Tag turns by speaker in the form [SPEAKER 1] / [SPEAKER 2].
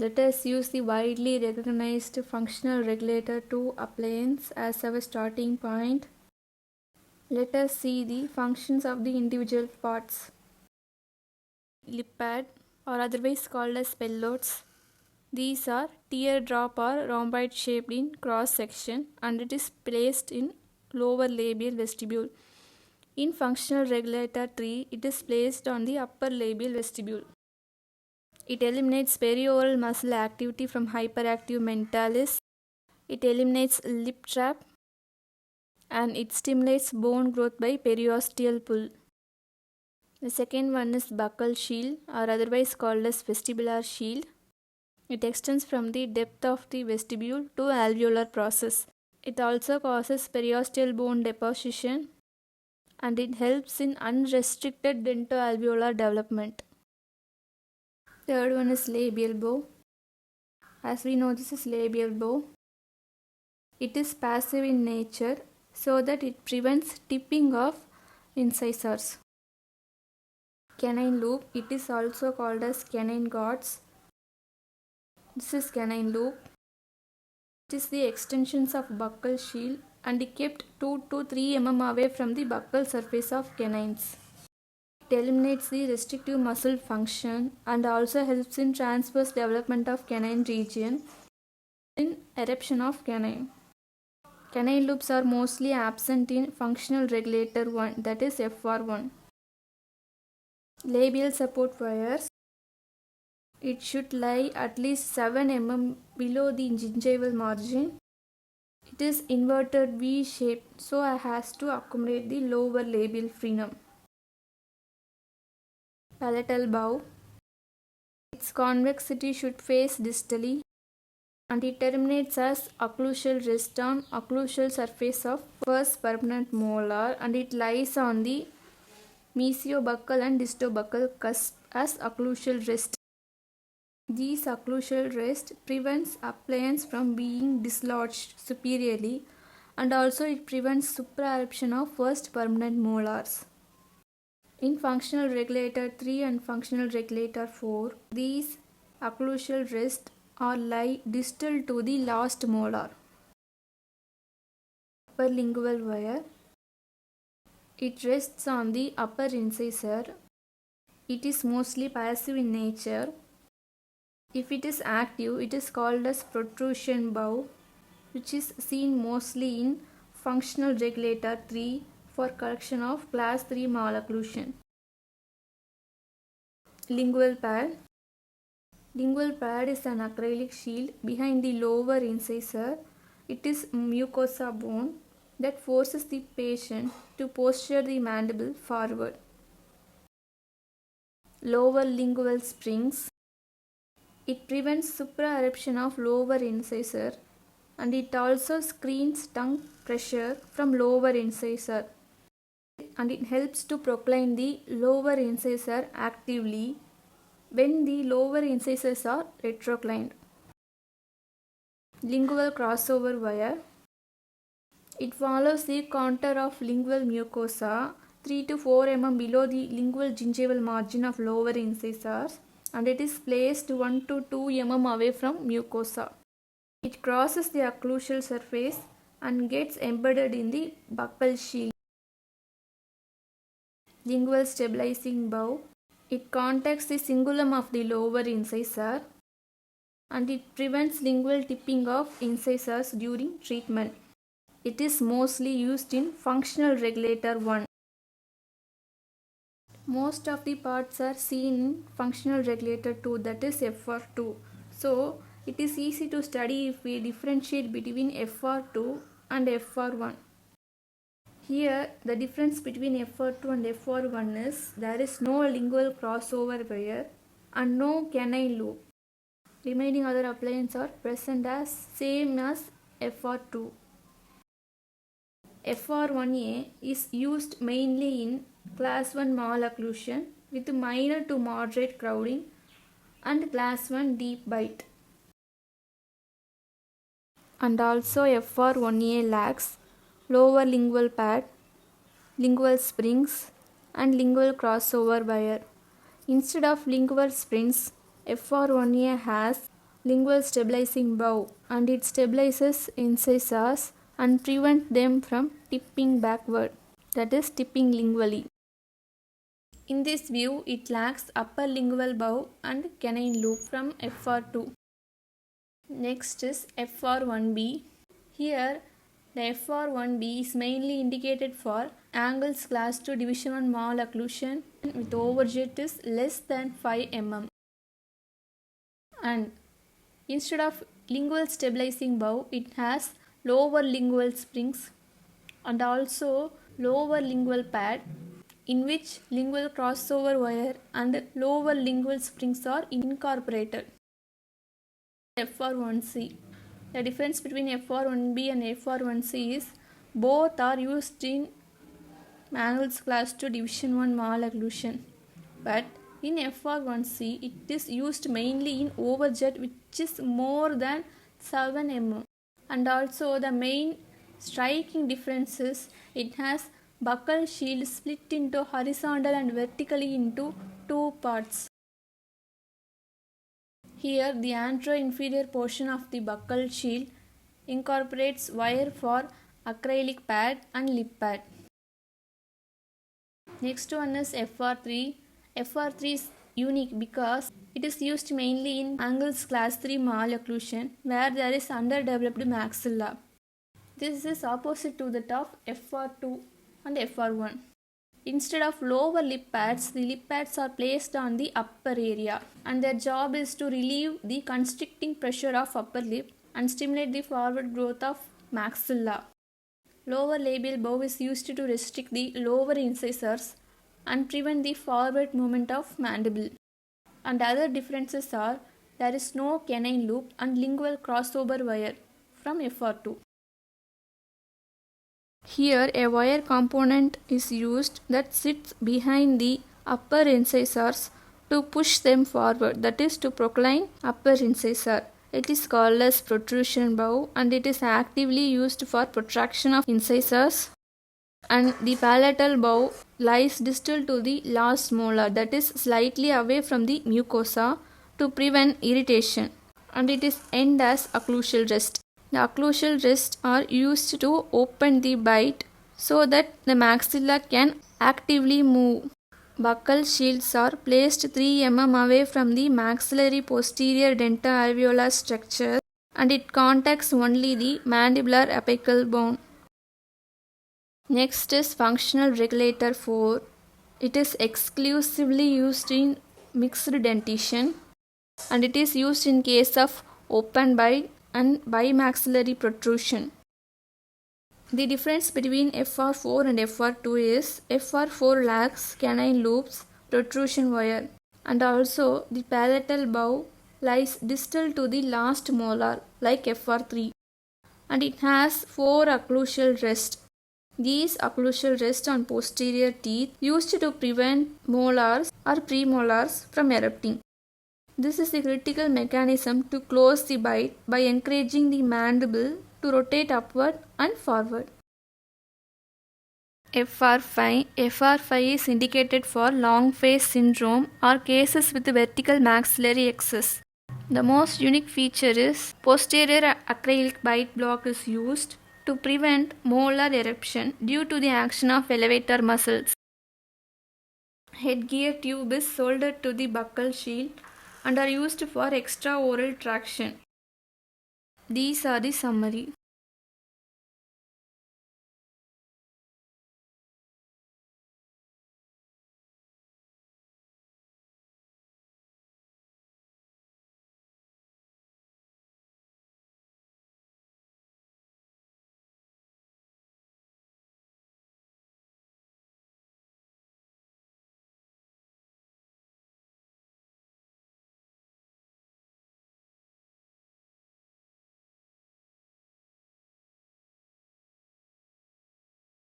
[SPEAKER 1] Let us use the widely recognized functional regulator to Appliance as our starting point. Let us see the functions of the individual parts. Lip pad, or otherwise called as Pellots. These are teardrop or rhomboid shaped in cross section, and it is placed in lower labial vestibule. In functional regulator 3, it is placed on the upper labial vestibule. It eliminates perioral muscle activity from hyperactive mentalis. It eliminates lip trap, and it stimulates bone growth by periosteal pull. The second one is Buccal shield, or otherwise called as vestibular shield. It extends from the depth of the vestibule to alveolar process. It also causes periosteal bone deposition, and it helps in unrestricted dentoalveolar development. Third one is labial bow. As we know, this is labial bow. It is passive in nature so that it prevents tipping of incisors. Canine loop. It is also called as canine guards. This is canine loop. It is the extensions of buccal shield and it kept 2 to 3 mm away from the buccal surface of canines. It eliminates the restrictive muscle function and also helps in transverse development of canine region in eruption of canine. Canine loops are mostly absent in functional regulator 1, that is FR1. Labial support wires. It should lie at least 7 mm below the gingival margin. It is inverted V shape, so it has to accommodate the lower labial frenum. Palatal bow. Its convexity should face distally, and it terminates as occlusal rest on occlusal surface of first permanent molar, and it lies on the mesiobuccal and distobuccal cusp as occlusal rest. This occlusal rest prevents appliance from being dislodged superiorly, and also it prevents supraeruption of first permanent molars. In functional regulator 3 and functional regulator 4, these occlusal rests are lie distal to the last molar. Upper lingual wire. It rests on the upper incisor. It is mostly passive in nature. If it is active, it is called as protrusion bow, which is seen mostly in functional regulator 3 for correction of class 3 malocclusion. Lingual pad. Lingual pad is an acrylic shield behind the lower incisor. It is mucosa bone that forces the patient to posture the mandible forward. Lower lingual springs. It prevents supraeruption of lower incisor, and it also screens tongue pressure from lower incisor, and it helps to proclaim the lower incisor actively when the lower incisors are retroclined. Lingual crossover wire. It follows the contour of lingual mucosa 3 to 4 mm below the lingual gingival margin of lower incisors, and it is placed 1 to 2 mm away from mucosa. It crosses the occlusal surface and gets embedded in the buccal shield. Lingual stabilizing bow. It contacts the cingulum of the lower incisor, and it prevents lingual tipping of incisors during treatment. It is mostly used in functional regulator 1. Most of the parts are seen in functional regulator 2, that is FR2. So it is easy to study if we differentiate between FR2 and FR1. Here the difference between FR2 and FR1 is there is no lingual crossover wire and no canine loop. Remaining other appliances are present as same as FR2. FR1A is used mainly in class 1 malocclusion with minor to moderate crowding and class 1 deep bite. And also FR1A lacks lower lingual pad, lingual springs and lingual crossover wire. Instead of lingual springs, FR1A has lingual stabilizing bow, and it stabilizes incisors and prevents them from tipping backward, that is tipping lingually. In this view, it lacks upper lingual bow and canine loop from FR2. Next is FR1B. Here, the FR1B is mainly indicated for angles class 2 division 1 malocclusion with overjet is less than 5 mm. And instead of lingual stabilizing bow, it has lower lingual springs and also lower lingual pad, in which lingual crossover wire and lower lingual springs are incorporated. FR1C. The difference between FR1B and FR1C is both are used in angles class 2 division 1 malocclusion, but in FR1C it is used mainly in overjet, which is more than 7 mm. And also the main striking difference is it has buccal shield split into horizontal and vertically into two parts. Here the antero-inferior portion of the buccal shield incorporates wire for acrylic pad and lip pad. Next one is FR3. FR3 is unique because it is used mainly in angles class 3 malocclusion where there is underdeveloped maxilla. This is opposite to that of FR2 and FR1. Instead of lower lip pads, the lip pads are placed on the upper area, and their job is to relieve the constricting pressure of upper lip and stimulate the forward growth of maxilla. Lower labial bow is used to restrict the lower incisors and prevent the forward movement of mandible. And other differences are there is no canine loop and lingual crossover wire from FR2. Here a wire component is used that sits behind the upper incisors to push them forward, that is to proclaim upper incisor. It is called as protrusion bow and it is actively used for protraction of incisors. And the palatal bow lies distal to the last molar, that is slightly away from the mucosa to prevent irritation, and it is end as occlusal rest. The occlusal rests are used to open the bite so that the maxilla can actively move. Buccal shields are placed 3 mm away from the maxillary posterior dental-alveolar structure and it contacts only the mandibular apical bone. Next is functional regulator 4. It is exclusively used in mixed dentition and it is used in case of open bite and bimaxillary protrusion. The difference between FR4 and FR2 is FR4 lacks canine loops, protrusion wire, and also the palatal bow lies distal to the last molar like FR3, and it has 4 occlusal rests. These occlusal rest on posterior teeth used to prevent molars or premolars from erupting. This is the critical mechanism to close the bite by encouraging the mandible to rotate upward and forward. FR5 is indicated for long face syndrome or cases with vertical maxillary excess. The most unique feature is posterior acrylic bite block is used to prevent molar eruption due to the action of elevator muscles. Headgear tube is soldered to the buccal shield and are used for extraoral traction. These are the summary.